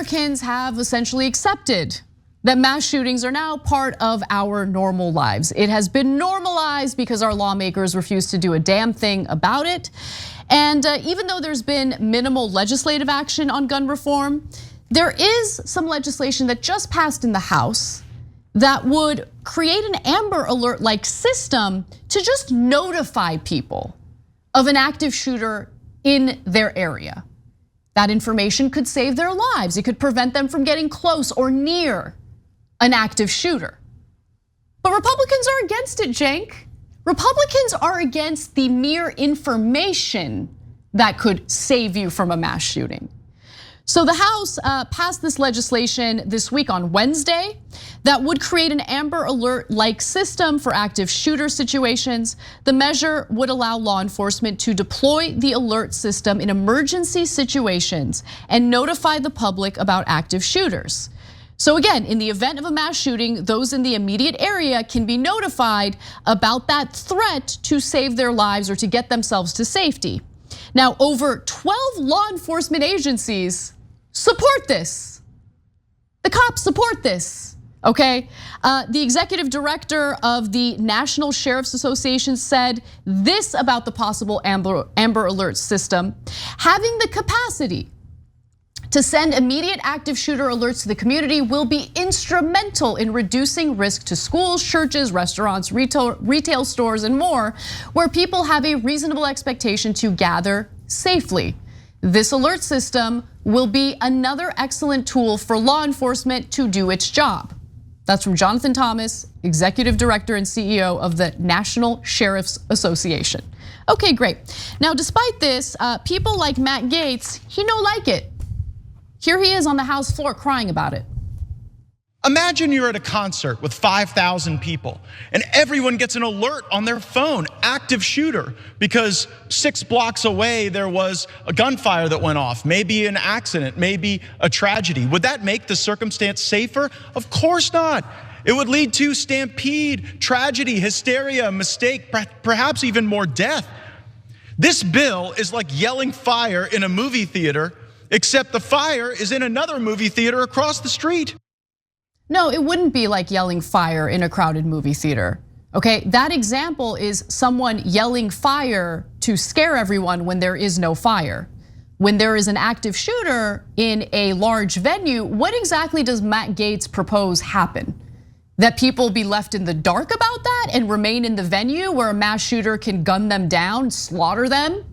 Americans have essentially accepted that mass shootings are now part of our normal lives. It has been normalized because our lawmakers refuse to do a damn thing about it. And even though there's been minimal legislative action on gun reform, there is some legislation that just passed in the House that would create an Amber Alert-like system to just notify people of an active shooter in their area. That information could save their lives. It could prevent them from getting close or near an active shooter. But Republicans are against it, Cenk. Republicans are against the mere information that could save you from a mass shooting. So the House passed this legislation this week on Wednesday that would create an Amber Alert-like system for active shooter situations. The measure would allow law enforcement to deploy the alert system in emergency situations and notify the public about active shooters. So again, in the event of a mass shooting, those in the immediate area can be notified about that threat to save their lives or to get themselves to safety. Now, over 12 law enforcement agencies support this. The cops support this, okay? The executive director of the National Sheriff's Association said this about the possible Amber Alert system: having the capacity to send immediate active shooter alerts to the community will be instrumental in reducing risk to schools, churches, restaurants, retail stores, and more, where people have a reasonable expectation to gather safely. This alert system will be another excellent tool for law enforcement to do its job. That's from Jonathan Thomas, Executive Director and CEO of the National Sheriff's Association. Okay, great. Now, despite this, people like Matt Gaetz, he no like it. Here he is on the House floor crying about it. Imagine you're at a concert with 5,000 people and everyone gets an alert on their phone, active shooter, because 6 blocks away there was a gunfire that went off, maybe an accident, maybe a tragedy. Would that make the circumstance safer? Of course not. It would lead to stampede, tragedy, hysteria, mistake, perhaps even more death. This bill is like yelling fire in a movie theater, except the fire is in another movie theater across the street. No, it wouldn't be like yelling fire in a crowded movie theater, okay? That example is someone yelling fire to scare everyone when there is no fire. When there is an active shooter in a large venue, what exactly does Matt Gaetz propose happen? That people be left in the dark about that and remain in the venue where a mass shooter can gun them down, slaughter them?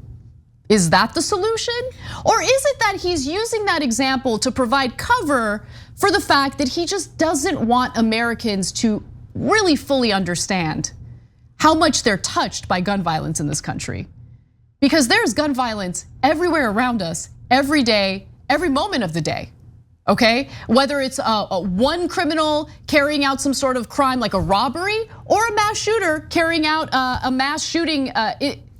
Is that the solution? Or is it that he's using that example to provide cover for the fact that he just doesn't want Americans to really fully understand how much they're touched by gun violence in this country? Because there's gun violence everywhere around us, every day, every moment of the day, okay? Whether it's one criminal carrying out some sort of crime like a robbery, or a mass shooter carrying out a mass shooting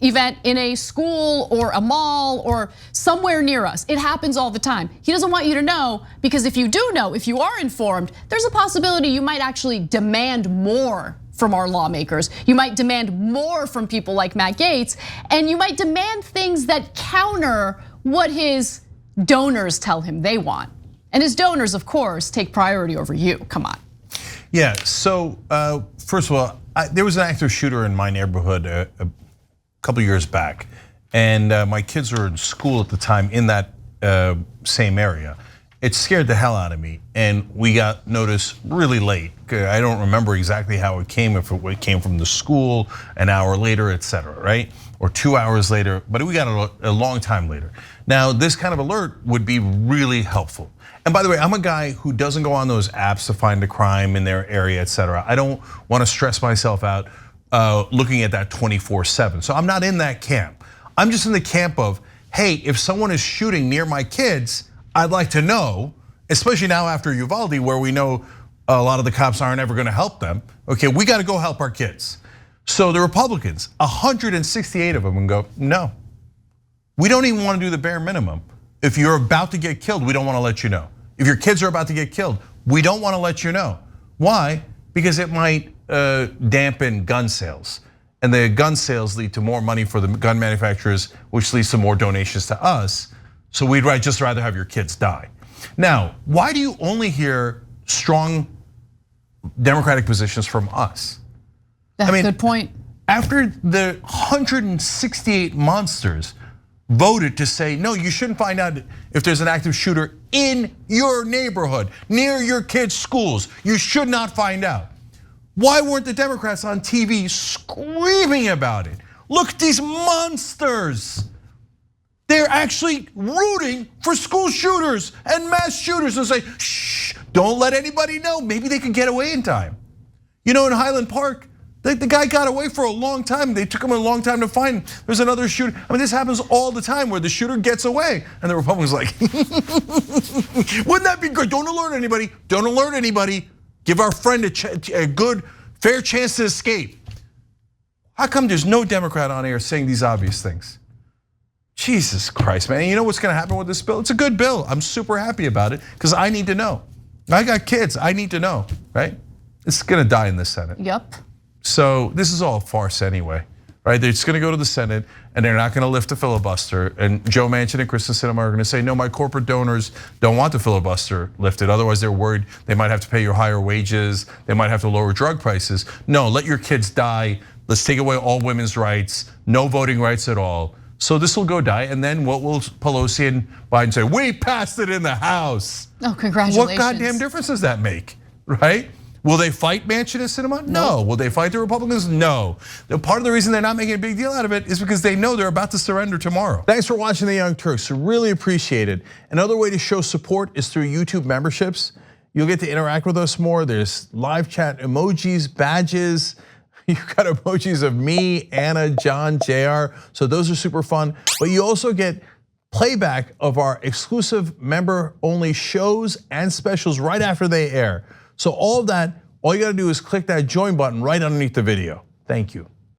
event in a school or a mall or somewhere near us. It happens all the time. He doesn't want you to know, because if you do know, if you are informed, there's a possibility you might actually demand more from our lawmakers. You might demand more from people like Matt Gaetz, and you might demand things that counter what his donors tell him they want. And his donors, of course, take priority over you. Come on. Yeah, so first of all, there was an active shooter in my neighborhood a couple years back, and my kids were in school at the time in that same area. It scared the hell out of me, and we got notice really late. I don't remember exactly how it came, if it came from the school an hour later, et cetera, right? Or 2 hours later, but we got a long time later. Now, this kind of alert would be really helpful. And by the way, I'm a guy who doesn't go on those apps to find a crime in their area, et cetera. I don't want to stress myself out looking at that 24/7. So I'm not in that camp. I'm just in the camp of, hey, if someone is shooting near my kids, I'd like to know, especially now after Uvalde, where we know a lot of the cops aren't ever gonna help them. Okay, we gotta go help our kids. So the Republicans, 168 of them, and go, no. We don't even wanna do the bare minimum. If you're about to get killed, we don't wanna let you know. If your kids are about to get killed, we don't wanna let you know. Why? Because it might dampen gun sales. And the gun sales lead to more money for the gun manufacturers, which leads to more donations to us. So we'd just rather have your kids die. Now, why do you only hear strong Democratic positions from us? That's a good point. After the 168 monsters voted to say, no, you shouldn't find out if there's an active shooter in your neighborhood, near your kids' schools. You should not find out. Why weren't the Democrats on TV screaming about it? Look at these monsters. They're actually rooting for school shooters and mass shooters and say, shh, don't let anybody know. Maybe they could get away in time. You know, in Highland Park, the guy got away for a long time. They took him a long time to find. There's another shooter. I mean, this happens all the time where the shooter gets away and the Republicans like, wouldn't that be good? Don't alert anybody. Don't alert anybody. Give our friend a good, fair chance to escape. How come there's no Democrat on air saying these obvious things? Jesus Christ, man. And you know what's gonna happen with this bill? It's a good bill. I'm super happy about it because I need to know. I got kids, I need to know, right? It's gonna die in the Senate. Yep. So this is all a farce anyway, right? It's gonna go to the Senate and they're not gonna lift the filibuster. And Joe Manchin and Kristen Sinema are gonna say, no, my corporate donors don't want the filibuster lifted. Otherwise they're worried they might have to pay you higher wages. They might have to lower drug prices. No, let your kids die. Let's take away all women's rights, no voting rights at all. So this will go die, and then what will Pelosi and Biden say? We passed it in the House. Oh, congratulations. What goddamn difference does that make, right? Will they fight Manchin and Sinema? No. Will they fight the Republicans? No. Part of the reason they're not making a big deal out of it is because they know they're about to surrender tomorrow. Thanks for watching The Young Turks, really appreciate it. Another way to show support is through YouTube memberships. You'll get to interact with us more. There's live chat emojis, badges. You've got emojis of me, Anna, John, JR, so those are super fun. But you also get playback of our exclusive member-only shows and specials right after they air. So all of that, all you gotta do is click that join button right underneath the video. Thank you.